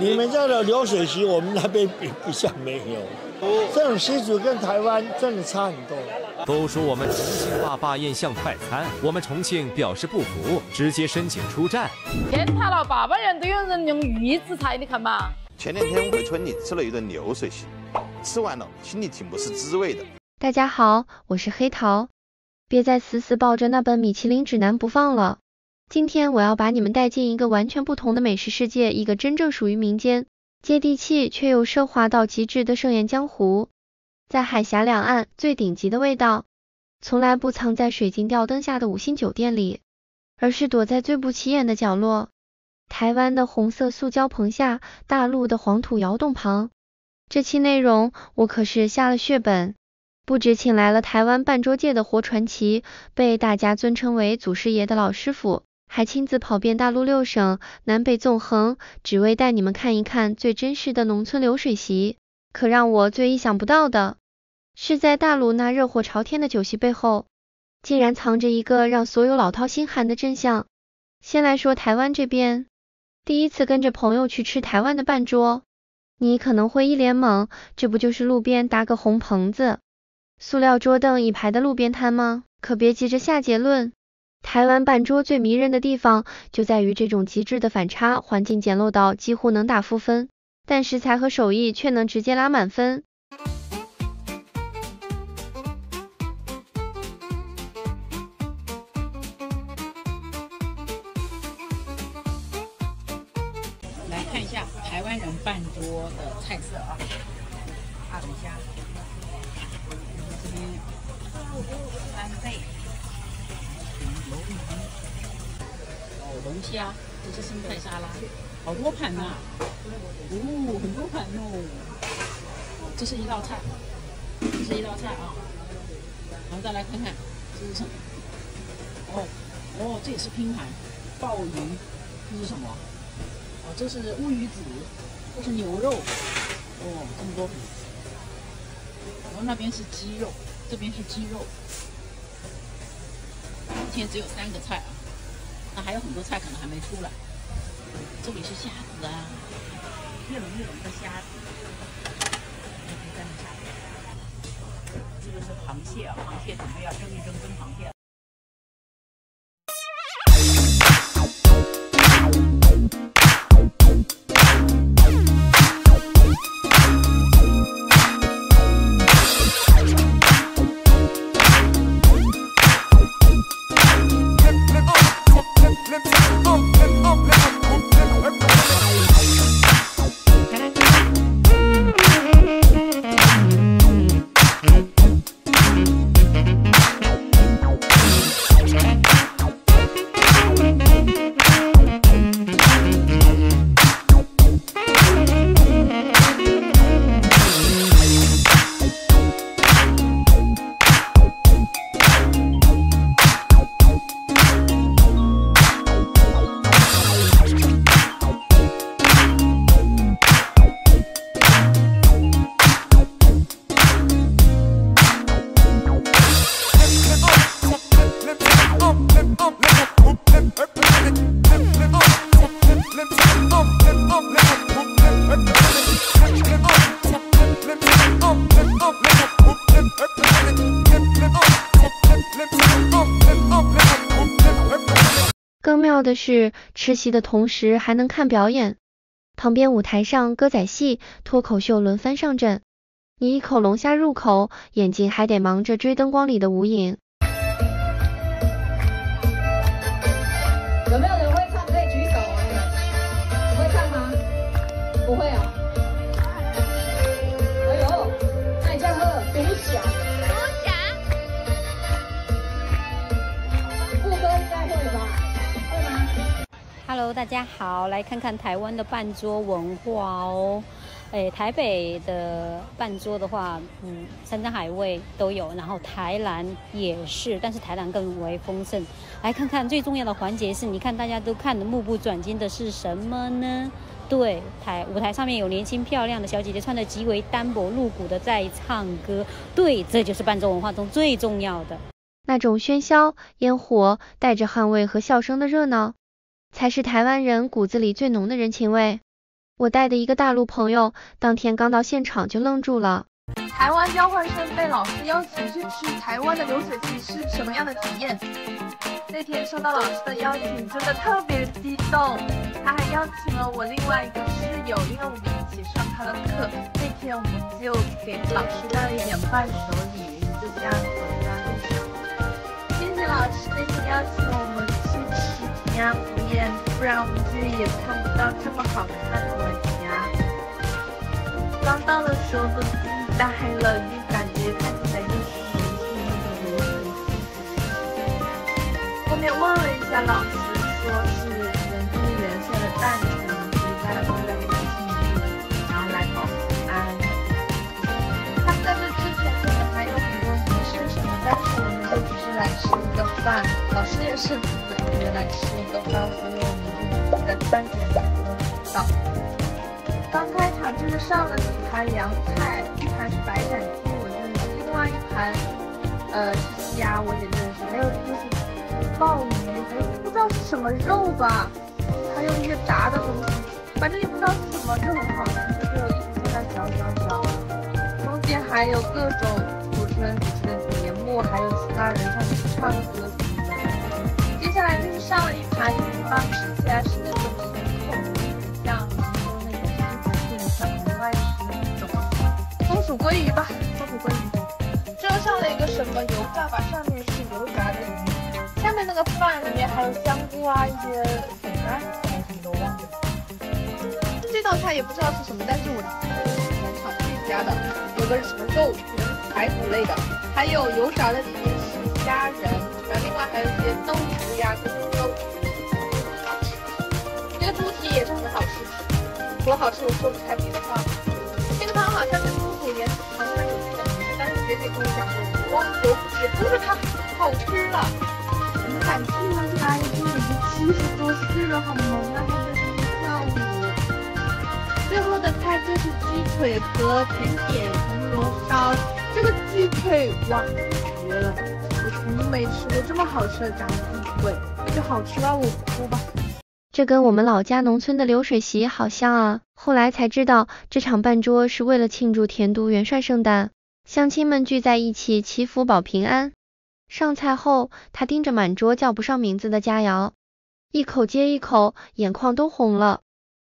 你们这的流水席，我们那边比较没有。这种习俗跟台湾真的差很多。都说我们重庆话霸宴像快餐，我们重庆表示不服，直接申请出战。天塌了，8万人都有人用预制菜，你看嘛。前2天我回村里吃了一顿流水席，吃完了心里挺不是滋味的。大家好，我是黑桃，别再死死抱着那本米其林指南不放了。今天我要把你们带进一个完全不同的美食世界，一个真正属于民间、接地气却又奢华到极致的盛宴江湖。在海峡两岸最顶级的味道，从来不藏在水晶吊灯下的5星酒店里，而是躲在最不起眼的角落。台湾的红色塑胶棚下，大陆的黄土窑洞旁。这期内容我可是下了血本，不止请来了台湾半桌界的活传奇，被大家尊称为祖师爷的老师傅，还亲自跑遍大陆6省，南北纵横，只为带你们看一看最真实的农村流水席。可让我最意想不到的是，在大陆那热火朝天的酒席背后，竟然藏着一个让所有老饕心寒的真相。先来说台湾这边，第一次跟着朋友去吃台湾的半桌，你可能会一脸懵，这不就是路边搭个红棚子，塑料桌凳一排的路边摊吗？可别急着下结论，台湾半桌最迷人的地方就在于这种极致的反差，环境简陋到几乎能打负分，但食材和手艺却能直接拉满分。来看一下台湾人半桌的菜色啊，大龙虾，这边三倍，龙虾，这是生菜沙拉，好多盘呐、哦，很多盘哦。这是一道菜，这是一道菜啊。然后再来看看这是什么？哦，这也是拼盘，鲍鱼，这是什么？哦，这是乌鱼子，这是牛肉，哦，这么多盘。然后那边是鸡肉，这边是鸡肉。今天只有3个菜啊，那还有很多菜可能还没出来。这里是虾子啊，一笼一笼的虾子。这个是螃蟹啊，螃蟹准备要蒸一蒸螃蟹。更妙的是，吃席的同时还能看表演，旁边舞台上歌仔戏、脱口秀轮番上阵，你一口龙虾入口，眼睛还得忙着追灯光里的无影。有没有人会唱？可以举手你会唱吗？不会啊。哎呦，那你这样喝独享。副歌应该会吧？会吗 ？Hello， 大家好，来看看台湾的半桌文化哦。台北的半桌的话，山珍海味都有，然后台南也是，但是台南更为丰盛。来看看最重要的环节是，你看大家都看得目不转睛的是什么呢？对，舞台上面有年轻漂亮的小姐姐，穿得极为单薄露骨的在唱歌。对，这就是半桌文化中最重要的。那种喧嚣、烟火，带着捍卫和笑声的热闹，才是台湾人骨子里最浓的人情味。我带的一个大陆朋友，当天刚到现场就愣住了。台湾交换生被老师邀请去吃台湾的流水席是什么样的体验？那天收到老师的邀请，真的特别激动。他还邀请了我另外一个室友，因为我们一起上他的课。那天我们就给老师带了一点伴手礼，就这样走在路上。谢谢老师那天邀请我们去吃平安福宴，不然我们这里也看不到这么好看的尾牙。刚到的时候都呆了，就感觉看起来就是人性那个流水席。后面问了一下老师，说是人均元帅的诞辰，所以大家都在这个庆祝，然后来报平安。他在这之前可能还有很多仪式什么，但是我们就只是来吃一个饭，老师也是特别来吃一个饭，所以我们就在3点钟到。刚开场就是上了几盘凉菜，一盘是白斩鸡，我认识；另外一盘是虾，我也认识；还有就是鲍鱼，还有不知道是什么肉吧，还有一些炸的东西，反正也不知道是什么，就很好吃，就一直在那嚼。中间还有各种主持人主持的节目，还有其他人上去唱歌什么的。接下来就是上了一盘鱼方，吃起来是那种咸口的，像松鼠鲑鱼吧，松鼠鲑鱼。最后上了一个什么油炸吧，上面是油炸的鱼，下面那个饭里面还有香菇啊，一些粉干什么都忘了。这道菜也不知道是什么，但是我全场最佳的，有个什么肉排骨类的，还有油炸的里面是虾仁，然后另外还有一些豆腐呀，各种豆腐。这个猪蹄也是很好吃，除了好吃我说不开别的话。这个汤好像是猪骨盐汤，它有这个名字，但是学姐跟我讲说，光油也不是它好吃了。你敢信吗？这阿姨今年已经70多岁了，好萌啊！她在这里跳舞。最后的菜就是鸡腿和甜点铜锣烧。这个鸡腿哇，绝了！我从来没吃过这么好吃的炸鸡腿，就好吃到我哭吧。这跟我们老家农村的流水席好像啊！后来才知道，这场办桌是为了庆祝田都元帅圣诞，乡亲们聚在一起祈福保平安。上菜后，他盯着满桌叫不上名字的佳肴，一口接一口，眼眶都红了。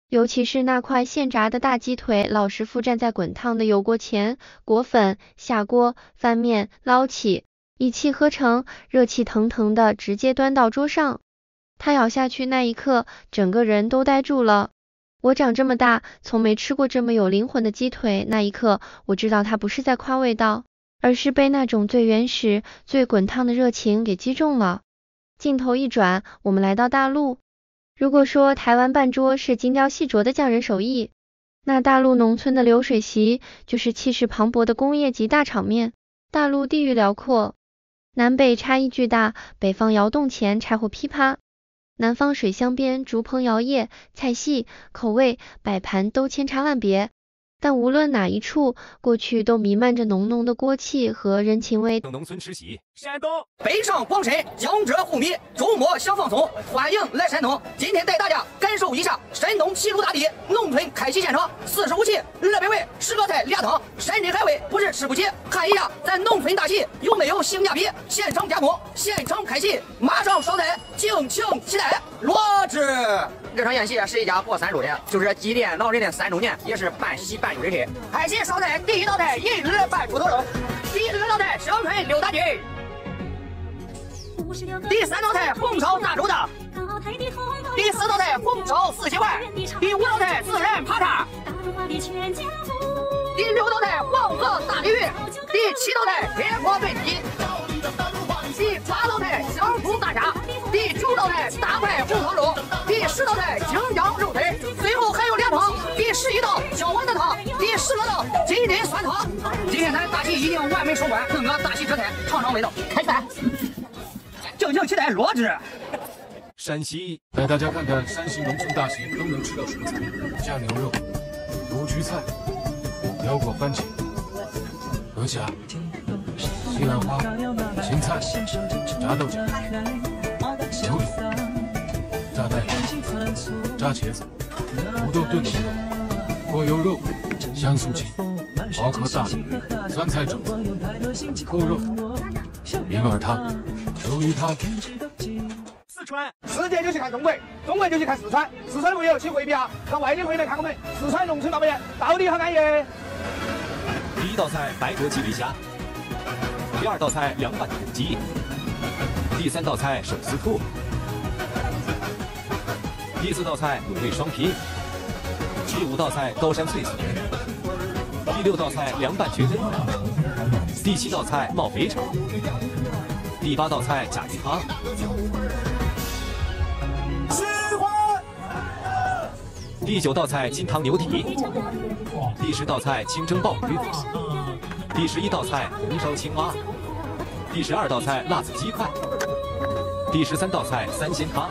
尤其是那块现炸的大鸡腿，老师傅站在滚烫的油锅前，裹粉、下锅、翻面、捞起，一气呵成，热气腾腾的直接端到桌上。他咬下去那一刻，整个人都呆住了。我长这么大，从没吃过这么有灵魂的鸡腿。那一刻，我知道他不是在夸味道，而是被那种最原始、最滚烫的热情给击中了。镜头一转，我们来到大陆。如果说台湾办桌是精雕细琢的匠人手艺，那大陆农村的流水席就是气势磅礴的工业级大场面。大陆地域辽阔，南北差异巨大，北方窑洞前柴火噼啪，南方水乡边竹棚摇曳，菜系、口味、摆盘都千差万别，但无论哪一处，过去都弥漫着浓浓的锅气和人情味。农村吃席，山东北上广深，江浙沪闽，周末想放松，欢迎来山东。今天带大家感受一下山东齐鲁大地农村开席现场，45期200位10个菜2汤，山珍海味不是吃不起。看一下咱农村大席有没有性价比，现场加工，现场开席，马上烧菜，敬请期待。罗志，这场宴席是一家过3周的，就是祭奠老人的3周年，也是办喜办酒日程。开席烧菜，第一道菜一日拌猪头肉，第2道菜生春溜大鸡，第3道菜红烧大肘子，第4道菜红烧四喜丸，第5道菜孜然扒叉，第6道菜黄河大鲤鱼，第7道菜铁锅炖鸡，第8道菜香酥大虾，第9道菜大块红烧肉，第10道菜京酱肉腿，最后还有2汤，第11道小碗的汤，第12道金针酸汤。今天咱大席已经完美收官，弄个大席这菜尝尝味道，开饭。敬请期待罗志。山西带大家看看山西农村大席都能吃到什么菜：酱牛肉、卤焗菜、腰果番茄、鹅虾、西兰花、芹菜、炸豆角、牛肚、炸带、炸茄子、土豆炖牛肉、过油肉，香酥鸡，花壳大米，酸菜肘子，扣肉，银耳汤，鱿鱼汤。四川，世界就去看中国，中国就去看四川，四川朋友请回避啊，让外地朋友来看我们四川农村大表演，到底好安逸。第一道菜白灼鸡尾虾，第二道菜凉拌土鸡，第三道菜手撕兔，第四道菜卤味双拼，第五道菜高山脆笋，第六道菜凉拌蕨根，第七道菜冒肥肠，第八道菜甲鱼汤。第9道菜金汤牛蹄，第10道菜清蒸鲍鱼，第11道菜红烧青蛙，第12道菜辣子鸡块，第13道菜三鲜汤，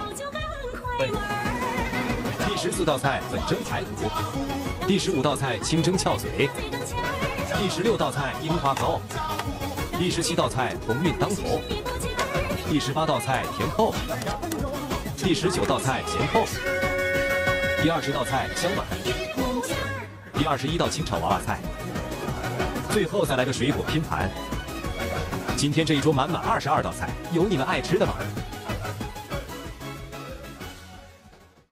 第14道菜粉蒸排骨，第15道菜清蒸翘嘴，第16道菜樱花糕，第17道菜鸿运当头，第18道菜甜扣，第19道菜咸扣。第20道菜香碗，第21道清炒娃娃菜，最后再来个水果拼盘。今天这一桌满满22道菜，有你们爱吃的吗？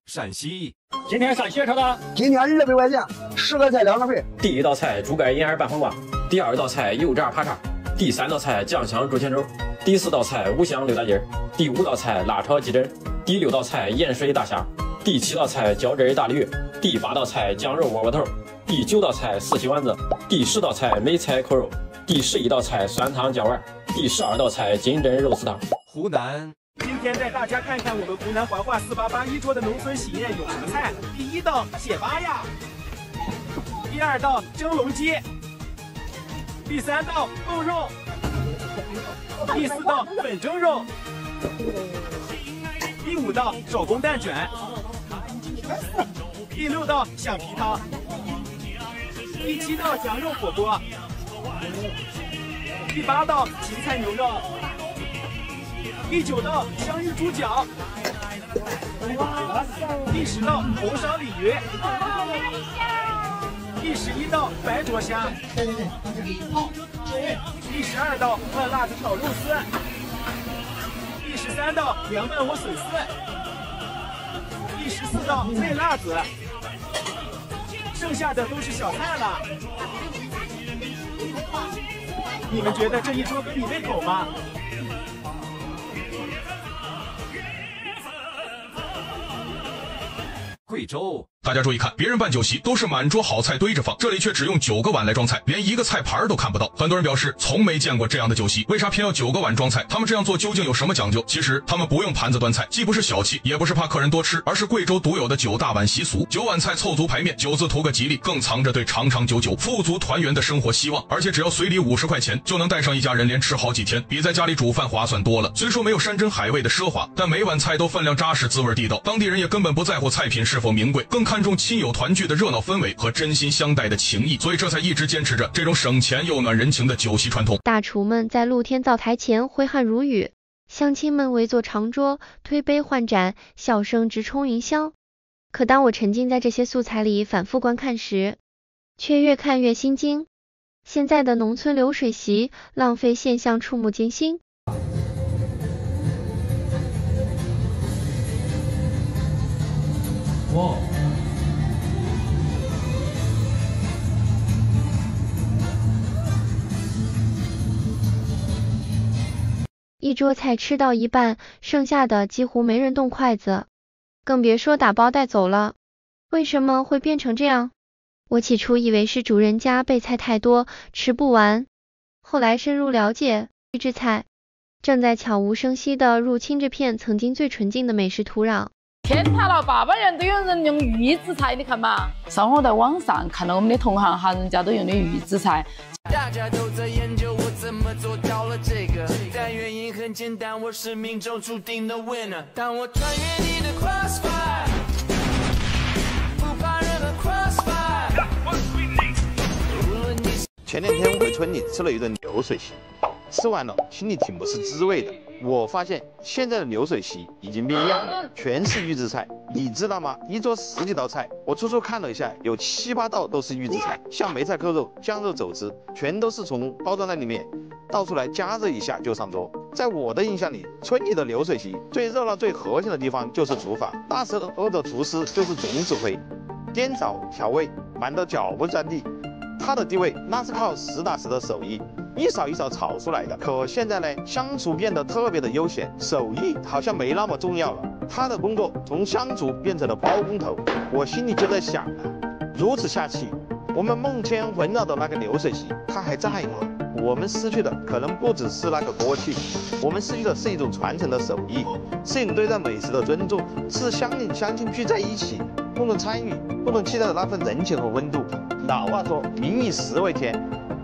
陕西，今天陕西炒的，今天200块钱，10个菜2个肥。第1道菜猪肝银耳拌黄瓜，第2道菜油炸扒肠，第3道菜酱香猪前肉，第4道菜五香溜大筋，第5道菜辣炒鸡胗，第6道菜盐水大虾。第7道菜椒汁大鲤鱼，第8道菜酱肉窝窝头，第9道菜四喜丸子，第10道菜梅菜扣肉，第11道菜酸汤椒丸，第12道菜金针肉丝汤。湖南，今天带大家看看我们湖南怀化488一桌的农村喜宴有什么菜。第1道蟹八呀，第2道蒸笼鸡，第3道豆肉，第4道粉蒸肉，第5道手工蛋卷。第6道响皮汤，第7道羊肉火锅，第8道芹菜牛肉，第9道香芋猪脚，第10道红烧鲤鱼，第11道白灼虾，第12道辣辣子炒肉丝，第13道凉拌莴笋丝。第14道内辣子，剩下的都是小菜了。你们觉得这一桌合你胃口吗？贵州。大家注意看，别人办酒席都是满桌好菜堆着放，这里却只用9个碗来装菜，连1个菜盘都看不到。很多人表示从没见过这样的酒席，为啥偏要9个碗装菜？他们这样做究竟有什么讲究？其实他们不用盘子端菜，既不是小气，也不是怕客人多吃，而是贵州独有的9大碗习俗。9碗菜凑足排面，9字图个吉利，更藏着对长长久久、富足团圆的生活希望。而且只要随礼50块钱，就能带上一家人连吃好几天，比在家里煮饭划算多了。虽说没有山珍海味的奢华，但每碗菜都分量扎实，滋味地道。当地人也根本不在乎菜品是否名贵，更看重亲友团聚的热闹氛围和真心相待的情谊，所以这才一直坚持着这种省钱又暖人情的酒席传统。大厨们在露天灶台前挥汗如雨，乡亲们围坐长桌，推杯换盏，笑声直冲云霄。可当我沉浸在这些素材里反复观看时，却越看越心惊。现在的农村流水席浪费现象触目惊心。哇！一桌菜吃到一半，剩下的几乎没人动筷子，更别说打包带走了。为什么会变成这样？我起初以为是主人家备菜太多，吃不完。后来深入了解，预制菜正在悄无声息地入侵这片曾经最纯净的美食土壤。天塌了，800人都有人用预制菜，你看嘛。上午在网上看到我们的同行哈，人家都用的预制菜。大家都在研究我怎么做到了这个，但原因很简单，我是命中注定的 winner。当我穿越你的 crossfire， 不怕任何 crossfire。前2天我回村里吃了一顿流水席，吃完了心里挺不是滋味的。我发现现在的流水席已经变样了，全是预制菜，你知道吗？一桌10几道菜，我初初看了一下，有7、8道都是预制菜，像梅菜扣肉、酱肉肘子，全都是从包装袋里面倒出来加热一下就上桌。在我的印象里，村里的流水席最热闹、最核心的地方就是厨房，大师或者厨师就是总指挥，颠勺调味，忙得脚不沾地。他的地位那是靠实打实的手艺，一勺一勺炒出来的。可现在呢，香厨变得特别的悠闲，手艺好像没那么重要了。他的工作从香厨变成了包工头，我心里就在想啊，如此下去，我们梦牵环绕的那个流水席，它还在吗？我们失去的可能不只是那个锅气，我们失去的是一种传承的手艺，是一种对待美食的尊重，是乡邻乡亲聚在一起，共同参与、共同期待的那份人情和温度。老话说，民以食为天，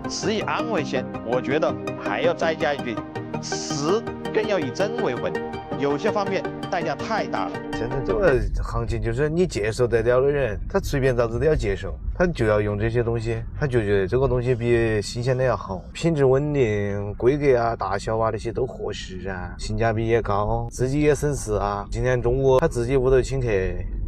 食以安为先。我觉得还要再加一句，食更要以真为本。有些方面代价太大了。现在这个行情就是你接受得了的人，他随便咋子都要接受，他就要用这些东西，他就觉得这个东西比新鲜的要好，品质稳定，规格啊、大小啊那些都合适啊，性价比也高，自己也省事啊。今天中午他自己屋头请客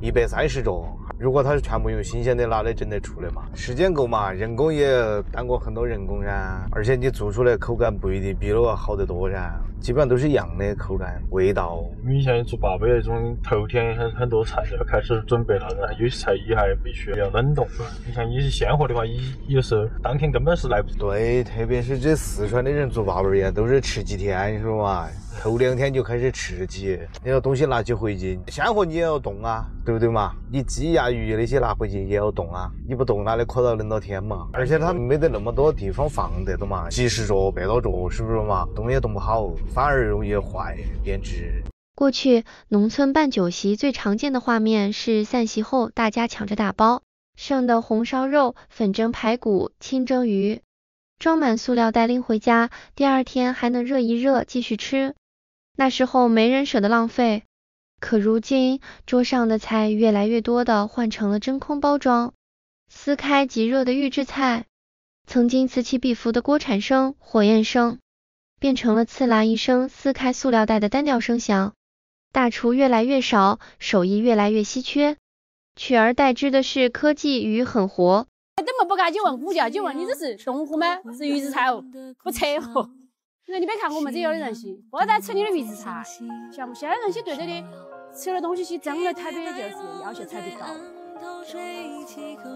130桌。如果他是全部用新鲜的，哪里整得出来嘛？时间够嘛，人工也耽过很多人工噻，而且你做出来口感不一定比那个好得多噻，基本上都是一样的口感、味道。你像做爸爸那种，头天很多菜就要开始准备了，然后有些菜也还必须要冷冻。你像一些鲜活的话，有时候当天根本是来不及。对，特别是这四川的人做爸爸呀，都是吃几天是吧？头2天就开始吃起，你要东西拿起回去，鲜活你也要冻啊，对不对嘛？你鸡呀、鱼那些拿回去也要冻啊，你不冻哪里可能冷到天嘛？而且他没得那么多地方放得懂嘛，几十桌、100多桌，是不是嘛？冻也冻不好，反而容易坏变质。过去农村办酒席最常见的画面是散席后大家抢着打包，剩的红烧肉、粉蒸排骨、清蒸鱼，装满塑料袋拎回家，第2天还能热一热继续吃。那时候没人舍得浪费，可如今桌上的菜越来越多的换成了真空包装，撕开即热的预制菜，曾经此起彼伏的锅铲声、火焰声，变成了刺啦一声撕开塑料袋的单调声响。大厨越来越少，手艺越来越稀缺，取而代之的是科技与狠活。怎么不赶紧问估价？就问你这是冻货吗？是预制菜哦，不扯哦。你别看我们这有的人些，不在吃你的预制菜，像现在人些对这里吃的东西些真的特别就是要求特别高。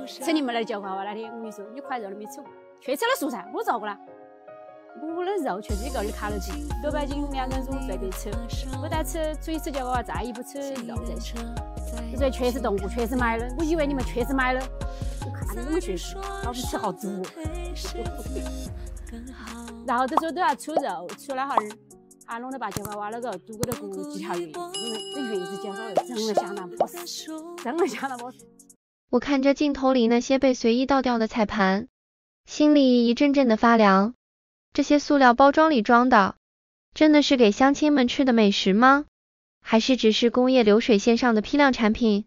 趁你们来教化我那天，我跟你说，一块肉都没吃过，却吃了蔬菜，我照过了。我的肉确实高的卡路里，600斤2个人中随便吃，不但吃出去吃就话再也不吃肉这些。所以确实冻货，确实买了。我以为你们确实买了，我看你们确实老是吃好足。然后这时候都要出肉，出了哈儿，还弄得把计划挖了个肚个的骨几条鱼，因为这鱼子减少了，真的相当不实，真的相当不实。我看着镜头里那些被随意倒掉的菜盘，心里一阵阵的发凉。这些塑料包装里装的，真的是给乡亲们吃的美食吗？还是只是工业流水线上的批量产品？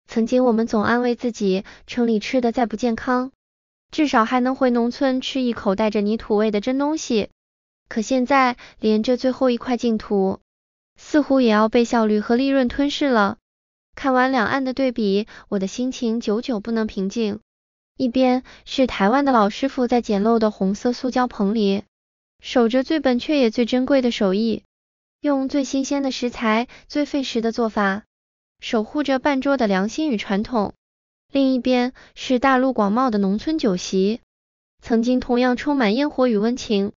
曾经我们总安慰自己，城里吃的再不健康，至少还能回农村吃一口带着泥土味的真东西。可现在，连这最后一块净土，似乎也要被效率和利润吞噬了。看完两岸的对比，我的心情久久不能平静。一边是台湾的老师傅在简陋的红色塑胶棚里，守着最本却也最珍贵的手艺，用最新鲜的食材、最费时的做法，守护着办桌的良心与传统。另一边是大陆广袤的农村酒席，曾经同样充满烟火与温情，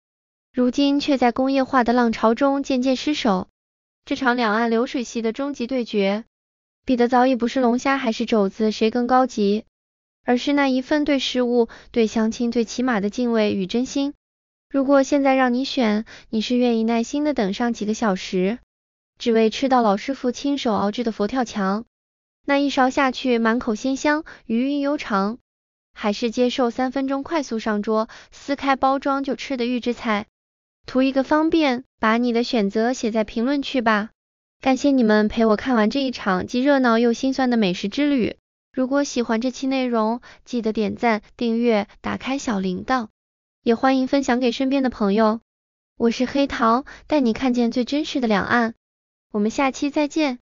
如今却在工业化的浪潮中渐渐失守。这场两岸流水席的终极对决，比的早已不是龙虾还是肘子谁更高级，而是那一份对食物、对乡亲最起码的敬畏与真心。如果现在让你选，你是愿意耐心的等上几个小时，只为吃到老师傅亲手熬制的佛跳墙，那一勺下去满口鲜香，余韵悠长，还是接受3分钟快速上桌，撕开包装就吃的预制菜？图一个方便，把你的选择写在评论区吧。感谢你们陪我看完这一场既热闹又心酸的美食之旅。如果喜欢这期内容，记得点赞、订阅、打开小铃铛，也欢迎分享给身边的朋友。我是黑桃，带你看见最真实的两岸。我们下期再见。